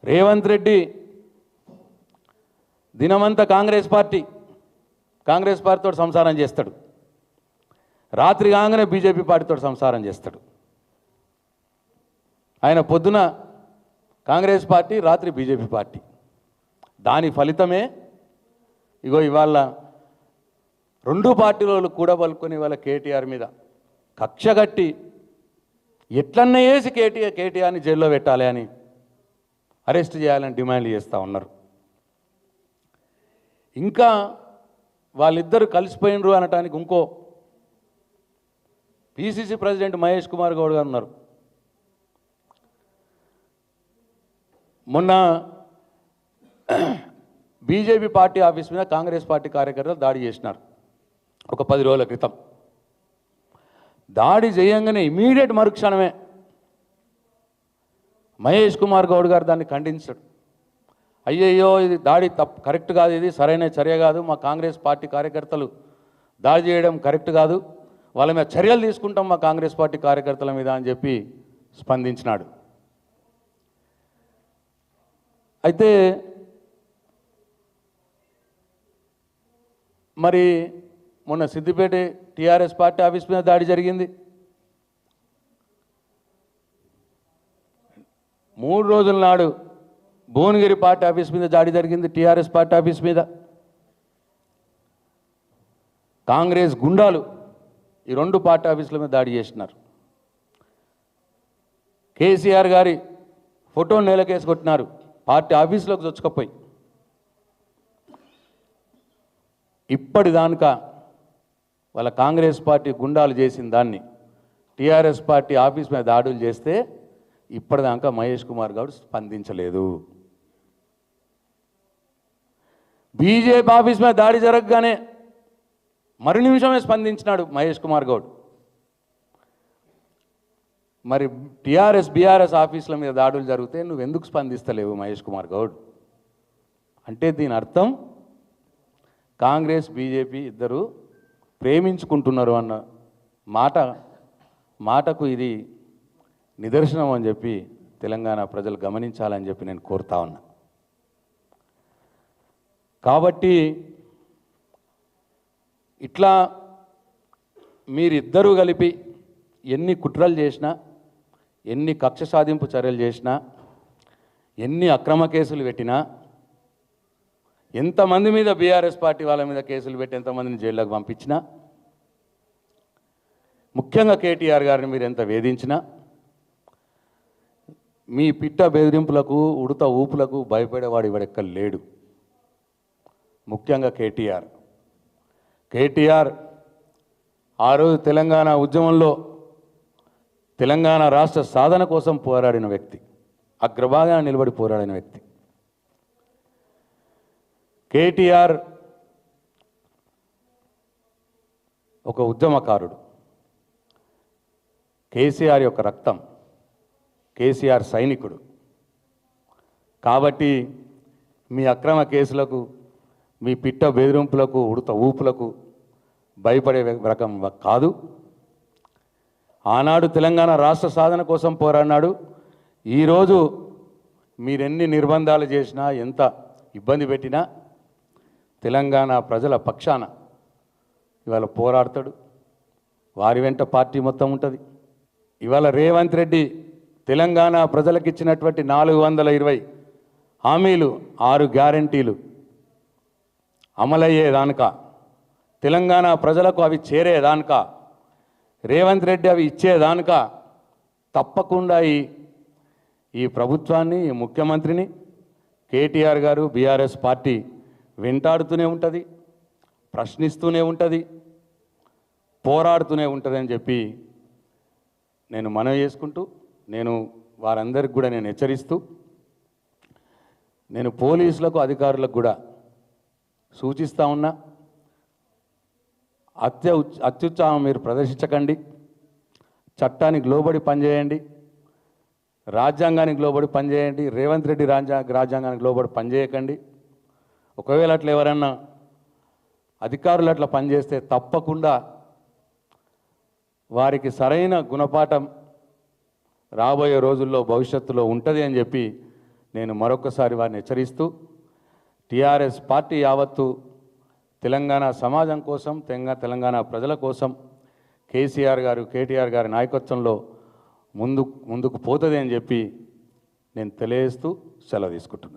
రేవంత్ రెడ్డి దినమంతా కాంగ్రెస్ పార్టీతో సంసారం చేస్తాడు, రాత్రి కాగానే బీజేపీ పార్టీతో సంసారం చేస్తాడు. ఆయన పొద్దున కాంగ్రెస్ పార్టీ, రాత్రి బీజేపీ పార్టీ. దాని ఫలితమే ఇగో ఇవాళ రెండు పార్టీలు కూడా పలుకొని ఇవాళ కేటీఆర్ మీద కక్ష కట్టి ఎట్లన్నా వేసి కేటీఆర్ని జైల్లో పెట్టాలి అని, అరెస్ట్ చేయాలని డిమాండ్ చేస్తూ ఉన్నారు. ఇంకా వాళ్ళిద్దరు కలిసిపోయినరు అనటానికి ఇంకో పిసిసి ప్రెసిడెంట్ మహేష్ కుమార్ గౌడ్ గారు ఉన్నారు. మొన్న బీజేపీ పార్టీ ఆఫీస్ మీద కాంగ్రెస్ పార్టీ కార్యకర్తలు దాడి చేసినారు ఒక 10 రోజుల క్రితం. దాడి చేయంగానే ఇమీడియట్ మరుక్షణమే మహేష్ కుమార్ గౌడ్ గారు దాన్ని ఖండించాడు. అయ్యయ్యో ఇది దాడి కరెక్ట్ కాదు, ఇది సరైన చర్య కాదు, మా కాంగ్రెస్ పార్టీ కార్యకర్తలు దాడి చేయడం కరెక్ట్ కాదు, వాళ్ళ మీద చర్యలు తీసుకుంటాం మా కాంగ్రెస్ పార్టీ కార్యకర్తల మీద అని చెప్పి స్పందించినాడు. అయితే మరి మొన్న సిద్దిపేట టీఆర్ఎస్ పార్టీ ఆఫీస్ మీద దాడి జరిగింది. 3 రోజుల నాడు భువనగిరి పార్టీ ఆఫీస్ మీద దాడి జరిగింది, టీఆర్ఎస్ పార్టీ ఆఫీస్ మీద. కాంగ్రెస్ గుండాలు ఈ 2 పార్టీ ఆఫీసుల మీద దాడి చేసినారు. కేసీఆర్ గారి ఫోటో నేలకేసి కొట్టినారు పార్టీ ఆఫీసులోకి చొచ్చుకపోయి. ఇప్పటిదాకా వాళ్ళ కాంగ్రెస్ పార్టీ గుండాలు చేసిన దాన్ని టీఆర్ఎస్ పార్టీ ఆఫీస్ మీద దాడులు చేస్తే ఇప్పటిదాకా మహేష్ కుమార్ గౌడ్ స్పందించలేదు. బీజేపీ ఆఫీస్ మీద దాడి జరగగానే మరు నిమిషమే స్పందించినాడు మహేష్ కుమార్ గౌడ్. మరి బీఆర్ఎస్ ఆఫీసుల మీద దాడులు జరిగితే నువ్వెందుకు స్పందిస్తలేవు మహేష్ కుమార్ గౌడ్? అంటే దీని అర్థం కాంగ్రెస్ బీజేపీ ఇద్దరు ప్రేమించుకుంటున్నారు అన్న మాటకు ఇది నిదర్శనం అని చెప్పి తెలంగాణ ప్రజలు గమనించాలని చెప్పి నేను కోరుతా ఉన్నా. కాబట్టి ఇట్లా మీరిద్దరూ కలిపి ఎన్ని కుట్రలు చేసినా, ఎన్ని కక్ష సాధింపు చర్యలు చేసినా, ఎన్ని అక్రమ కేసులు పెట్టినా, ఎంతమంది మీద బీఆర్ఎస్ పార్టీ వాళ్ళ మీద కేసులు పెట్టి ఎంతమందిని జైల్లోకి పంపించినా, ముఖ్యంగా కేటీఆర్ గారిని మీరు ఎంత వేధించినా, మీ పిట్ట బెదిరింపులకు ఉడత ఊపులకు భయపడేవాడు ఇవాడెక్కడ లేడు. ముఖ్యంగా కేటీఆర్ ఆ రోజు తెలంగాణ ఉద్యమంలో తెలంగాణ రాష్ట్ర సాధన కోసం పోరాడిన వ్యక్తి, అగ్రభాగాన నిలబడి పోరాడిన వ్యక్తి. కేటీఆర్ ఒక ఉద్యమకారుడు, కేసీఆర్ యొక్క రక్తం, కేసీఆర్ సైనికుడు. కాబట్టి మీ అక్రమ కేసులకు, మీ పిట్ట బెదిరింపులకు, ఉడత ఊపులకు భయపడే రకం కాదు. ఆనాడు తెలంగాణ రాష్ట్ర సాధన కోసం పోరాడినాడు. ఈరోజు మీరెన్ని నిర్బంధాలు చేసినా, ఎంత ఇబ్బంది పెట్టినా తెలంగాణ ప్రజల పక్షాన ఇవాళ పోరాడతాడు. వారి వెంట పార్టీ మొత్తం ఉంటుంది. ఇవాళ రేవంత్ రెడ్డి తెలంగాణ ప్రజలకు ఇచ్చినటువంటి 420 హామీలు, 6 గ్యారంటీలు అమలయ్యేదానిక, తెలంగాణ ప్రజలకు అవి చేరేదానిక, రేవంత్ రెడ్డి అవి ఇచ్చేదానిక తప్పకుండా ఈ ప్రభుత్వాన్ని, ఈ ముఖ్యమంత్రిని కేటీఆర్ గారు, బీఆర్ఎస్ పార్టీ వెంటాడుతూనే ఉంటుంది, ప్రశ్నిస్తూనే ఉంటుంది, పోరాడుతూనే ఉంటుంది అని చెప్పి నేను మనవి చేసుకుంటూ, నేను వారందరికి కూడా నేను హెచ్చరిస్తూ, నేను పోలీసులకు, అధికారులకు కూడా సూచిస్తూ ఉన్నా, అత్యుత్సాహం మీరు ప్రదర్శించకండి, చట్టానికి లోబడి పనిచేయండి, రాజ్యాంగానికి లోబడి పనిచేయండి. రేవంత్ రెడ్డి రాజ్యాంగానికి లోబడి పనిచేయకండి. ఒకవేళ అట్లా ఎవరన్నా అధికారులు అట్లా పనిచేస్తే తప్పకుండా వారికి సరైన గుణపాఠం రాబోయే రోజుల్లో భవిష్యత్తులో ఉంటుంది అని చెప్పి నేను మరొకసారి వారిని హెచ్చరిస్తూ టీఆర్ఎస్ పార్టీ యావత్తు తెలంగాణ సమాజం కోసం తెలంగాణ ప్రజల కోసం కేసీఆర్ గారు కేటీఆర్ గారి నాయకత్వంలో ముందుకు పోతుంది అని చెప్పి నేను తెలియజేస్తూ సెలవు తీసుకుంటున్నాను.